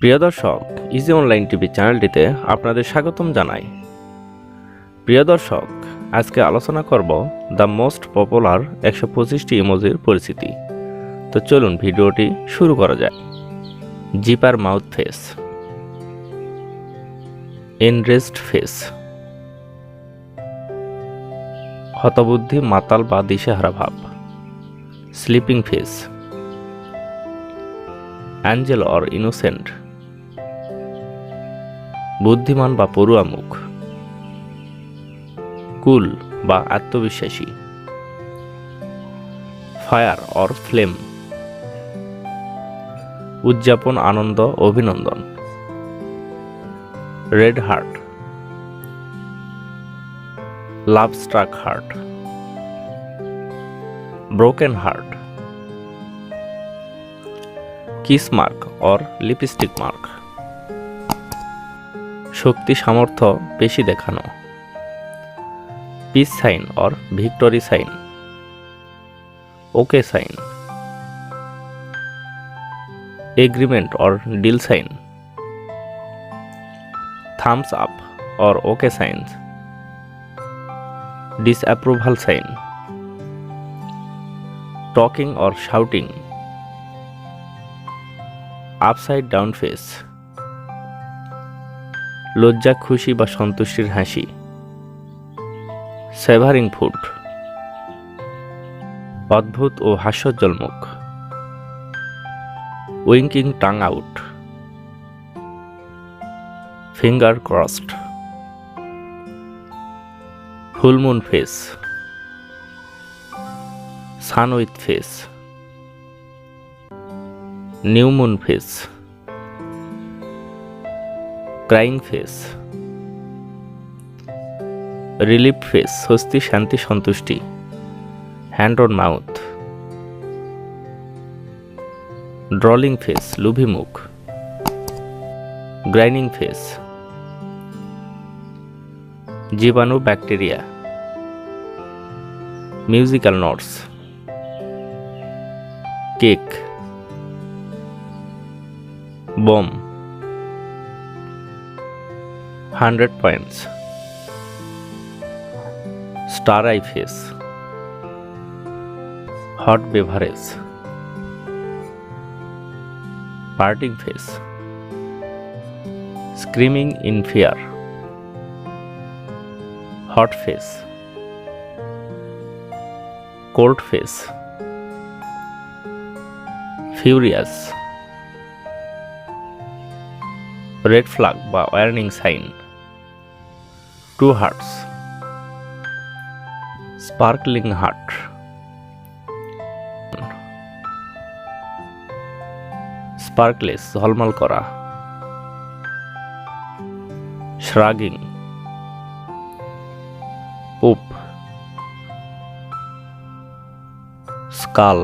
প্রিয় দর্শক, easy online TV চ্যানেলটিতে আপনাদের স্বাগতম জানাই। প্রিয় দর্শক, আজকে আলোচনা করব দ্য মোস্ট পপুলার 125টি ইমোজির পরিচিতি। তো চলুন ভিডিওটি শুরু করা যায়। জিপার মাউথ ফেস, এনরেস্ট ফেস, হতবুদ্ধি মাতাল বা দিশেহারা ভাব, sleeping face, Angel or innocent, বুদ্ধিমান বা পড়ুয়া মুখ, কুল বা আত্মবিশ্বাসী, ফায়ার অর ফ্লেম, উদযাপন আনন্দ অভিনন্দন, red heart, love struck heart, broken heart, kiss mark or lipstick mark, শক্তি সামর্থ্য পেশি দেখানো, peace sign or victory sign, okay sign, agreement or deal sign, thumbs up or okay sign, disapproval sign, talking or shouting, upside down face, লজ্জা খুশি বা সন্তুষ্টির হাসি, সেভারিং food, অদ্ভুত ও হাস্যোজ্জ্বল মুখ, winking tongue out, finger crossed, full moon face, sun with face, new moon face, crying face, relief face স্বস্তি শান্তি সন্তুষ্টি, hand on mouth, drooling face লুভি মুখ, গ্রাইনিং ফেস, জীবাণু bacteria, musical notes, cake, bomb, 100 points, star eye face, hot beverage, parting face, screaming in fear, hot face, cold face, furious, red flag বা warning sign, two hearts, sparkling heart, sparkles ঝলমল করা, শ্রাগিং, পুপ, skull,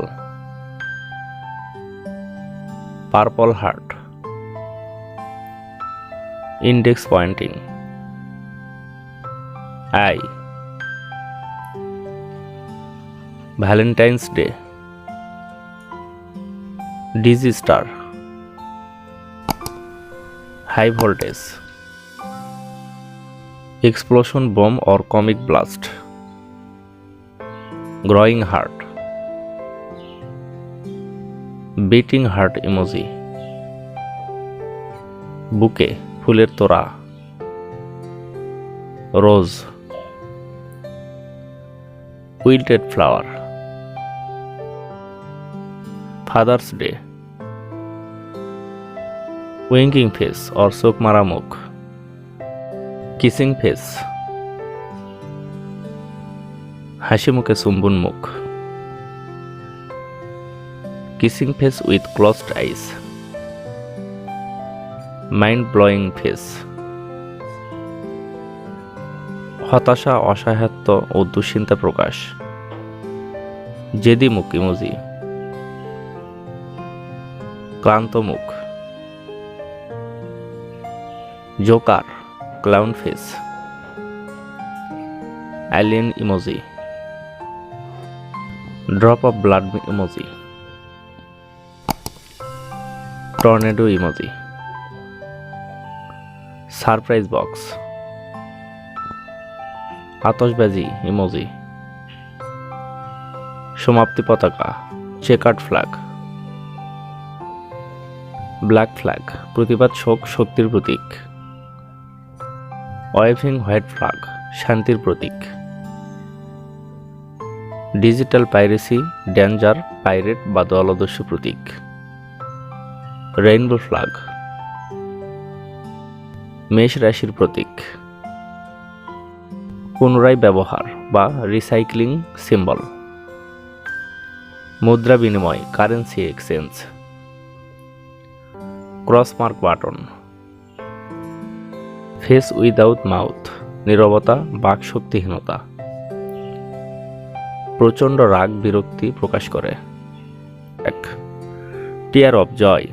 purple heart, index pointing, eye, Valentine's Day, dizzy star, high voltage, explosion bomb or comic blast, growing heart, beating heart emoji, bouquet ফুলের তোড়া, rose, wilted flower, father's day, winking face or চোখ মারা মুখ, kissing face, হাসি মুখে চুম্বন মুখ, kissing face with closed eyes, mind blowing face, হতাশা অসহায়ত্ব ও দুশ্চিন্তা প্রকাশ, জেদি মুখ ইমোজি, ক্লান্ত মুখ, joker clown face, alien emoji, drop of blood emoji, tornado emoji, surprise box, আতশবাজি ইমোজি, সমাপ্তি পতাকা, চেকার্ড ফ্ল্যাগ, ব্ল্যাক ফ্ল্যাগ, প্রতিবাদ শোক শক্তির প্রতীক, ওয়েভিং হোয়াইট ফ্ল্যাগ, শান্তির প্রতীক, ডিজিটাল পাইরেসি, ডেঞ্জার, পাইরেট বা দলদস্যু প্রতীক, রেইনবো ফ্ল্যাগ, মেষ রাশির প্রতীক, পুনরায় ব্যবহার বা রিসাইক্লিং সিম্বল, মুদ্রা বিনিময়, currency exchange, cross mark button, face without mouth, নীরবতা, বাকশক্তিহীনতা, প্রচণ্ড রাগ বিরক্তি প্রকাশ করে। 1. Tear of joy,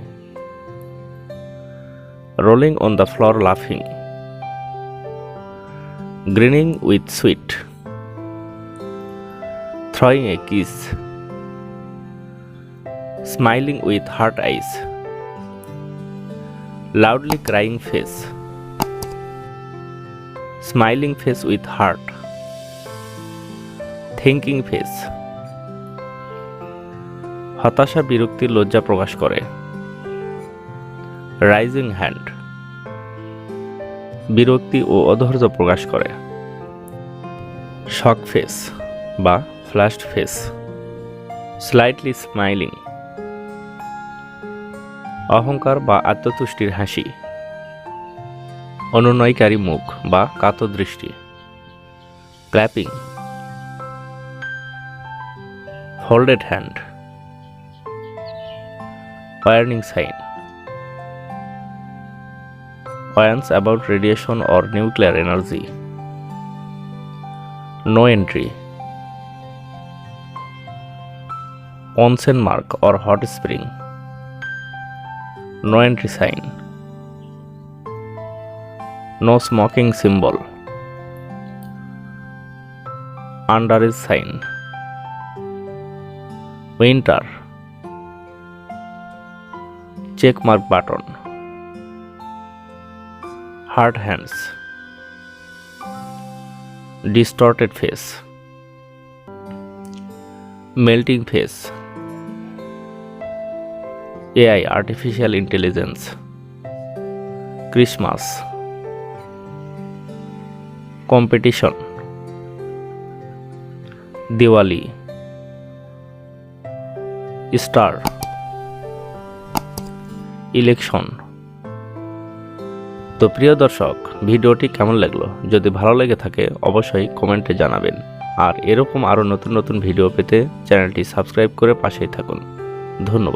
rolling on the floor লাফিং, grinning with sweat, throwing a kiss, smiling with heart eyes, loudly crying face, smiling face with heart, thinking face, হতাশা বিরক্তি লজ্জা প্রকাশ করে। রাইজিং হ্যান্ড, বিরক্তি ও অধৈর্য প্রকাশ করে। শক ফেস বা ফ্ল্যাশড ফেস, স্লাইটলি স্মাইলিং, অহংকার বা আত্মতুষ্টির হাসি, অনুনয়কারী মুখ বা কাতর দৃষ্টি, clapping, folded hand, warning sign, warns about radiation or nuclear energy, no entry, onsen mark or hot spring, no entry sign, no smoking symbol, underage sign, winter, check mark button, hard hands, distorted face, melting face, AI artificial intelligence, Christmas, competition, Diwali, star, election। তো প্রিয় দর্শক, ভিডিওটি কেমন লাগলো? যদি ভালো লেগে থাকে অবশ্যই কমেন্টে জানাবেন, আর এরকম আরও নতুন নতুন ভিডিও পেতে চ্যানেলটি সাবস্ক্রাইব করে পাশেই থাকুন। ধন্যবাদ।